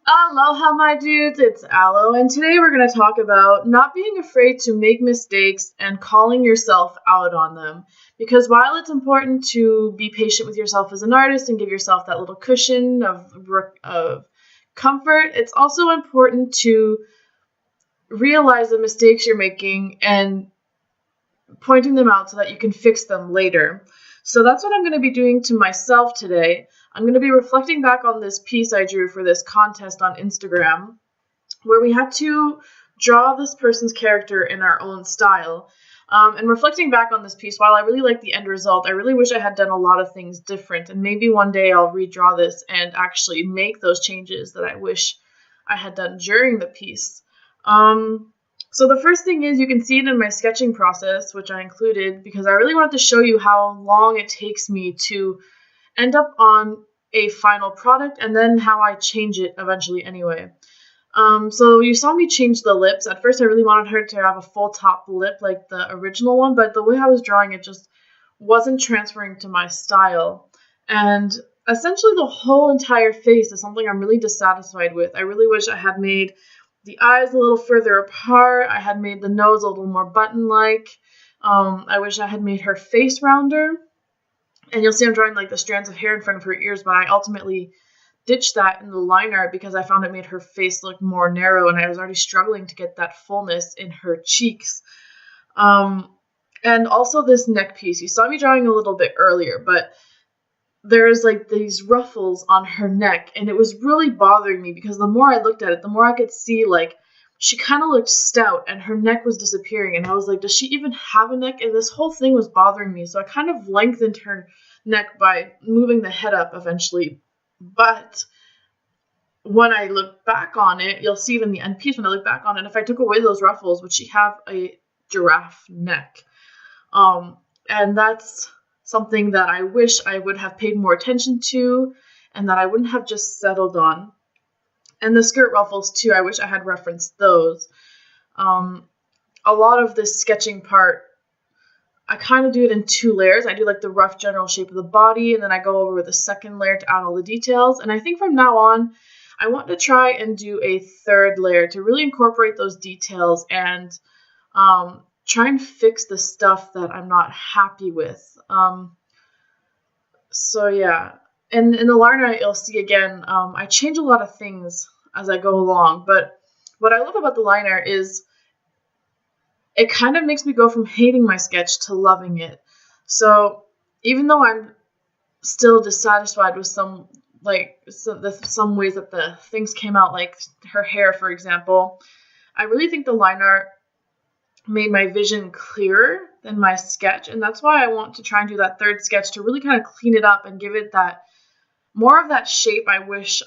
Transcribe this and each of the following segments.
Aloha, my dudes, it's Aloe, and today we're going to talk about not being afraid to make mistakes and calling yourself out on them. Because while it's important to be patient with yourself as an artist and give yourself that little cushion of comfort, it's also important to realize the mistakes you're making and pointing them out so that you can fix them later. So that's what I'm going to be doing to myself today. I'm going to be reflecting back on this piece I drew for this contest on Instagram, where we had to draw this person's character in our own style. And reflecting back on this piece, while I really like the end result, I really wish I had done a lot of things different. And maybe one day I'll redraw this and actually make those changes that I wish I had done during the piece. So the first thing is you can see it in my sketching process, which I included because I really wanted to show you how long it takes me to end up on a final product and then how I change it eventually anyway. So you saw me change the lips. At first I really wanted her to have a full top lip like the original one, but the way I was drawing it just wasn't transferring to my style. And essentially the whole entire face is something I'm really dissatisfied with. I really wish I had made the eyes a little further apart. I had made the nose a little more button-like. I wish I had made her face rounder. And you'll see I'm drawing like the strands of hair in front of her ears, but I ultimately ditched that in the line art because I found it made her face look more narrow, and I was already struggling to get that fullness in her cheeks. And also this neck piece. You saw me drawing a little bit earlier, but there's like these ruffles on her neck, and it was really bothering me because the more I looked at it, the more I could see like she kind of looked stout and her neck was disappearing, and I was like, does she even have a neck? And this whole thing was bothering me, so I kind of lengthened her neck by moving the head up eventually. But when I look back on it, you'll see it in the end piece when I look back on it, if I took away those ruffles, would she have a giraffe neck? And that's something that I wish I would have paid more attention to and that I wouldn't have just settled on. And the skirt ruffles too, I wish I had referenced those. A lot of this sketching part, I kind of do it in two layers. I do like the rough general shape of the body, and then I go over with a second layer to add all the details. And I think from now on, I want to try and do a third layer to really incorporate those details and try and fix the stuff that I'm not happy with. So yeah, and in the liner you'll see again, I change a lot of things as I go along, but what I love about the liner is it kind of makes me go from hating my sketch to loving it. So even though I'm still dissatisfied with some ways that the things came out, like her hair, for example, I really think the line art made my vision clearer than my sketch, and that's why I want to try and do that third sketch to really kind of clean it up and give it that more of that shape I wish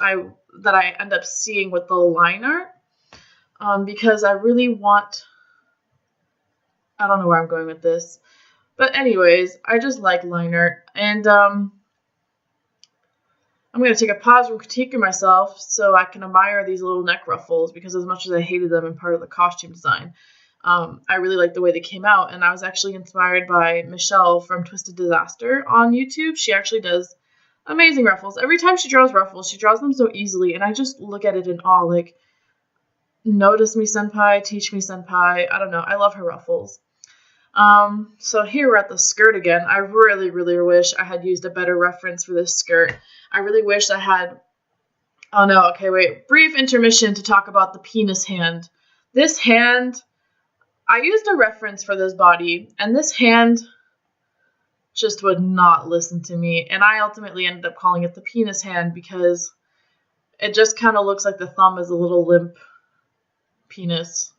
that I end up seeing with the line art, because I really want, I don't know where I'm going with this, but anyways, I just like line art, and I'm going to take a pause from critiquing myself so I can admire these little neck ruffles, because as much as I hated them in part of the costume design, I really like the way they came out, and I was actually inspired by Michelle from TwistedDisaster on YouTube. She actually does amazing ruffles. Every time she draws ruffles, she draws them so easily, and I just look at it in awe, like, notice me, senpai, teach me, senpai. I don't know, I love her ruffles. So here we're at the skirt again. I really, really wish I had used a better reference for this skirt. I really wish I had, oh no, okay, wait, brief intermission to talk about the penis hand. This hand, I used a reference for this body, and this hand just would not listen to me, and I ultimately ended up calling it the penis hand because it just kind of looks like the thumb is a little limp penis.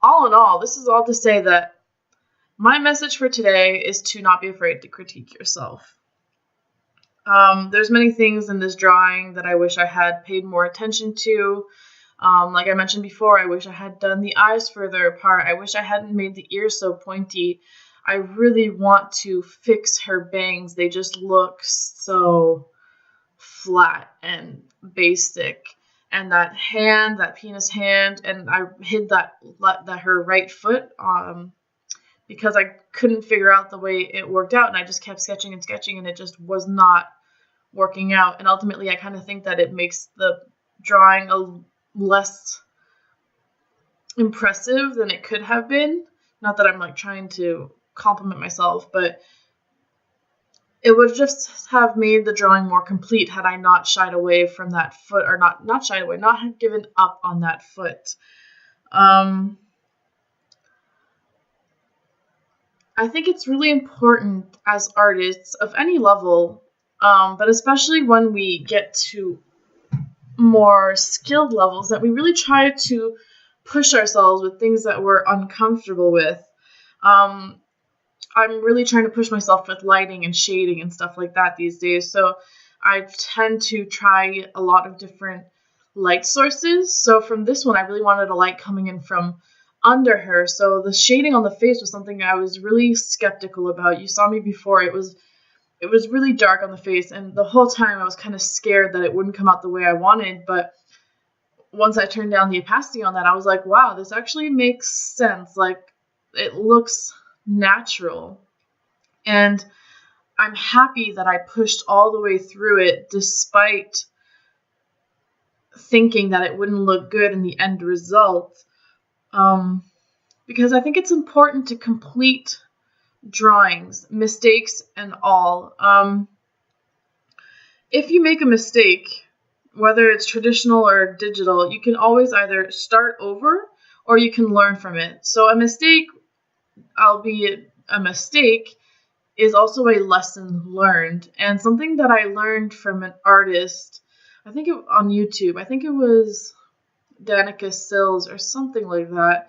All in all, this is all to say that my message for today is to not be afraid to critique yourself. There's many things in this drawing that I wish I had paid more attention to. Like I mentioned before, I wish I had done the eyes further apart. I wish I hadn't made the ears so pointy. I really want to fix her bangs. They just look so flat and basic. And that hand, that penis hand, and I hid that her right foot because I couldn't figure out the way it worked out, and I just kept sketching and sketching, and it just was not working out. And ultimately, I kind of think that it makes the drawing a less impressive than it could have been. Not that I'm like trying to compliment myself, but it would just have made the drawing more complete had I not shied away from that foot, or not shied away, not have given up on that foot. I think it's really important as artists of any level, but especially when we get to more skilled levels, that we really try to push ourselves with things that we're uncomfortable with. I'm really trying to push myself with lighting and shading and stuff like that these days. So I tend to try a lot of different light sources. So from this one, I really wanted a light coming in from under her. So the shading on the face was something I was really skeptical about. You saw me before. It was really dark on the face, and the whole time I was kind of scared that it wouldn't come out the way I wanted. But once I turned down the opacity on that, I was like, wow, this actually makes sense. Like, it looks natural. And I'm happy that I pushed all the way through it despite thinking that it wouldn't look good in the end result. Because I think it's important to complete drawings, mistakes and all. If you make a mistake, whether it's traditional or digital, you can always either start over or you can learn from it. So a mistake, albeit a mistake, is also a lesson learned. And something that I learned from an artist, I think on YouTube, I think it was Danica Sills or something like that.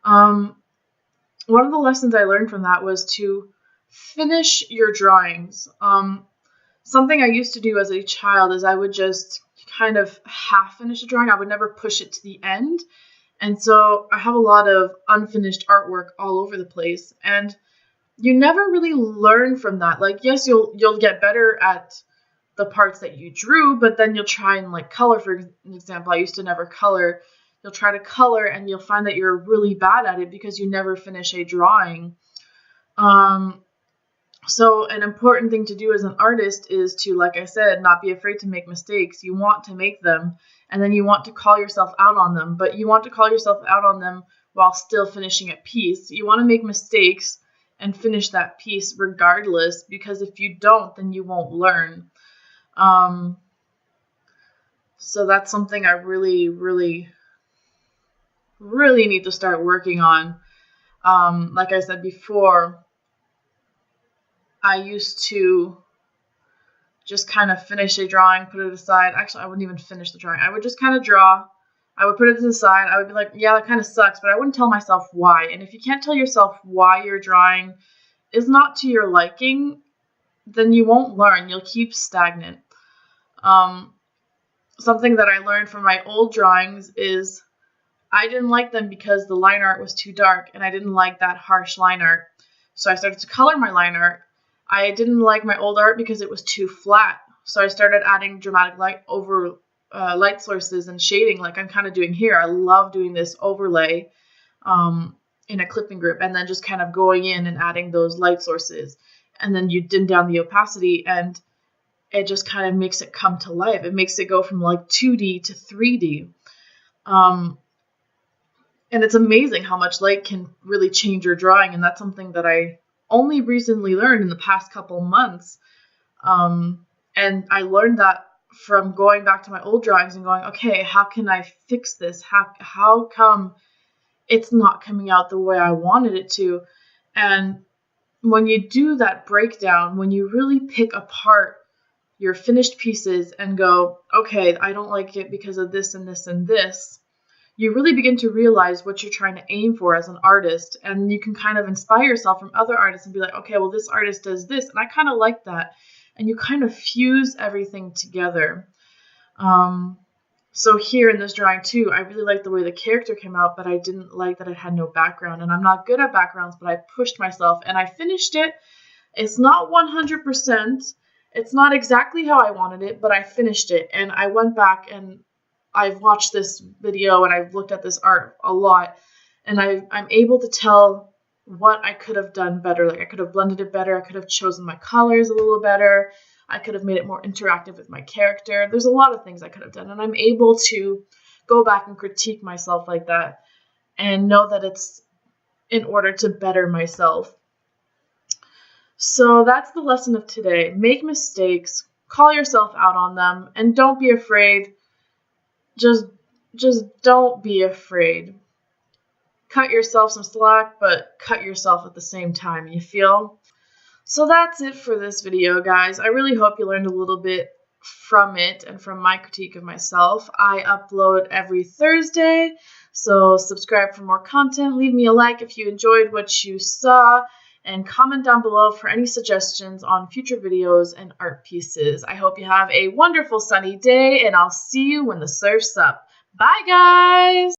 One of the lessons I learned from that was to finish your drawings. Something I used to do as a child is I would just kind of half finish a drawing. I would never push it to the end. And so I have a lot of unfinished artwork all over the place. And you never really learn from that. Like, yes, you'll get better at the parts that you drew, but then you'll try and like color. For example, I used to never color. You'll try to color and you'll find that you're really bad at it because you never finish a drawing. So an important thing to do as an artist is to, like I said, not be afraid to make mistakes. You want to make them, and then you want to call yourself out on them, but you want to call yourself out on them while still finishing a piece. You want to make mistakes and finish that piece regardless, because if you don't, then you won't learn. So that's something I really, really, really need to start working on. Like I said before, I used to just kind of finish a drawing, put it aside. Actually, I wouldn't even finish the drawing. I would just kind of draw. I would put it to the side. I would be like, yeah, that kind of sucks, but I wouldn't tell myself why. And if you can't tell yourself why your drawing is not to your liking, then you won't learn. You'll keep stagnant. Something that I learned from my old drawings is I didn't like them because the line art was too dark, and I didn't like that harsh line art. So I started to color my line art. I didn't like my old art because it was too flat. So I started adding dramatic light over light sources and shading like I'm kind of doing here. I love doing this overlay in a clipping group, and then just kind of going in and adding those light sources. And then you dim down the opacity, and it just kind of makes it come to life. It makes it go from like 2D to 3D. And it's amazing how much light can really change your drawing. And that's something that I only recently learned in the past couple months. And I learned that from going back to my old drawings and going, okay, how can I fix this? How come it's not coming out the way I wanted it to? And when you do that breakdown, when you really pick apart your finished pieces and go, okay, I don't like it because of this and this and this, you really begin to realize what you're trying to aim for as an artist. And you can kind of inspire yourself from other artists and be like, okay, well, this artist does this, and I kind of like that. And you kind of fuse everything together. So here in this drawing too, I really liked the way the character came out, but I didn't like that it had no background. And I'm not good at backgrounds, but I pushed myself and I finished it. It's not 100%. It's not exactly how I wanted it, but I finished it. And I went back and I've watched this video and I've looked at this art a lot, and I'm able to tell what I could have done better. Like, I could have blended it better. I could have chosen my colors a little better. I could have made it more interactive with my character. There's a lot of things I could have done, and I'm able to go back and critique myself like that and know that it's in order to better myself. So that's the lesson of today. Make mistakes, call yourself out on them, and don't be afraid. Just don't be afraid. Cut yourself some slack, but cut yourself at the same time, you feel? So that's it for this video, guys. I really hope you learned a little bit from it and from my critique of myself. I upload every Thursday, so subscribe for more content. Leave me a like if you enjoyed what you saw, and comment down below for any suggestions on future videos and art pieces. I hope you have a wonderful sunny day, and I'll see you when the surf's up. Bye, guys!